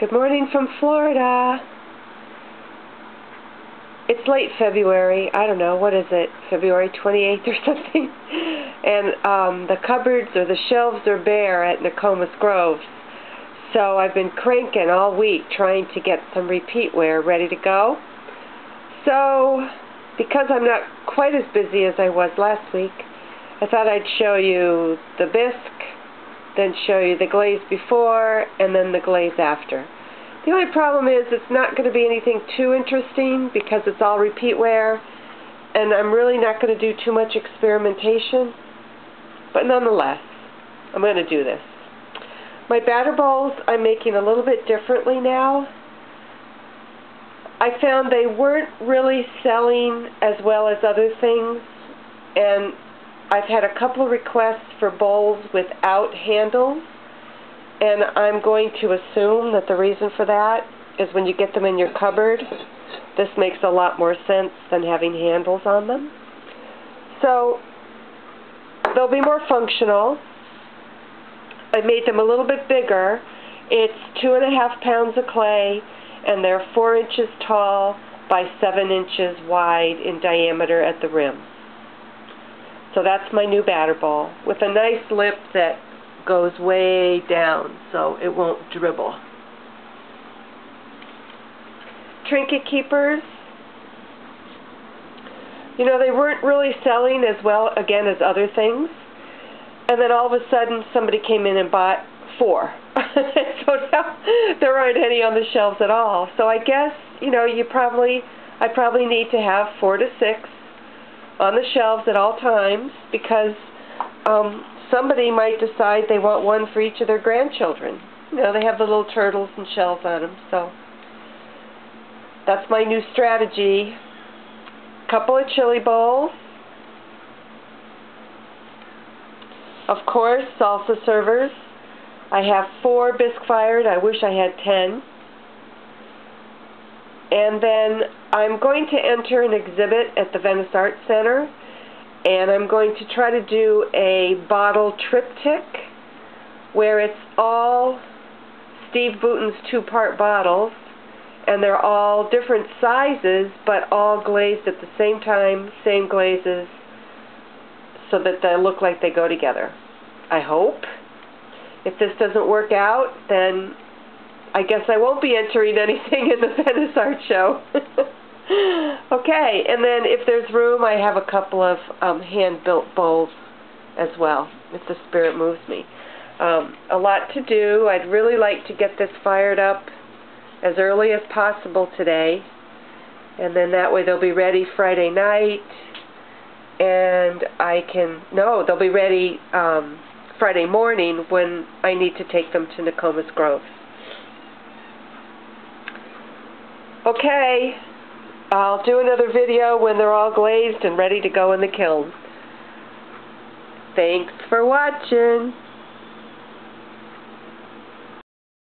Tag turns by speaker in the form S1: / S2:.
S1: Good morning from Florida. It's late February. I don't know, what is it? February 28th or something? And the cupboards or the shelves are bare at Nokomis Grove. So I've been cranking all week trying to get some repeat wear ready to go. So, because I'm not quite as busy as I was last week, I thought I'd show you the bisque, then show you the glaze before, and then the glaze after. The only problem is it's not going to be anything too interesting because it's all repeat wear, and I'm really not going to do too much experimentation. But nonetheless, I'm going to do this. My batter bowls I'm making a little bit differently now. I found they weren't really selling as well as other things, and I've had a couple of requests for bowls without handles, and I'm going to assume that the reason for that is when you get them in your cupboard, this makes a lot more sense than having handles on them. So they'll be more functional. I made them a little bit bigger. It's 2.5 pounds of clay, and they're 4 inches tall by 7 inches wide in diameter at the rim. So that's my new batter bowl with a nice lip that goes way down so it won't dribble. Trinket keepers. You know, they weren't really selling as well, again, as other things. And then all of a sudden somebody came in and bought 4. So now there aren't any on the shelves at all. So I guess, you know, I probably need to have 4 to 6 on the shelves at all times because somebody might decide they want one for each of their grandchildren. You know, they have the little turtles and shells on them. So that's my new strategy. Couple of chili bowls. Of course, salsa servers. I have 4 bisque fired. I wish I had 10. And then I'm going to enter an exhibit at the Venice Art Center, and I'm going to try to do a bottle triptych where it's all Steve Bouton's 2-part bottles, and they're all different sizes, but all glazed at the same time, same glazes, so that they look like they go together. I hope. If this doesn't work out, then I guess I won't be entering anything in the Venice Art Show. Okay, and then if there's room, I have a couple of hand-built bowls as well, if the spirit moves me. A lot to do. I'd really like to get this fired up as early as possible today, and then that way they'll be ready Friday night, and they'll be ready Friday morning when I need to take them to Nokomis Grove. Okay, I'll do another video when they're all glazed and ready to go in the kiln. Thanks for watching.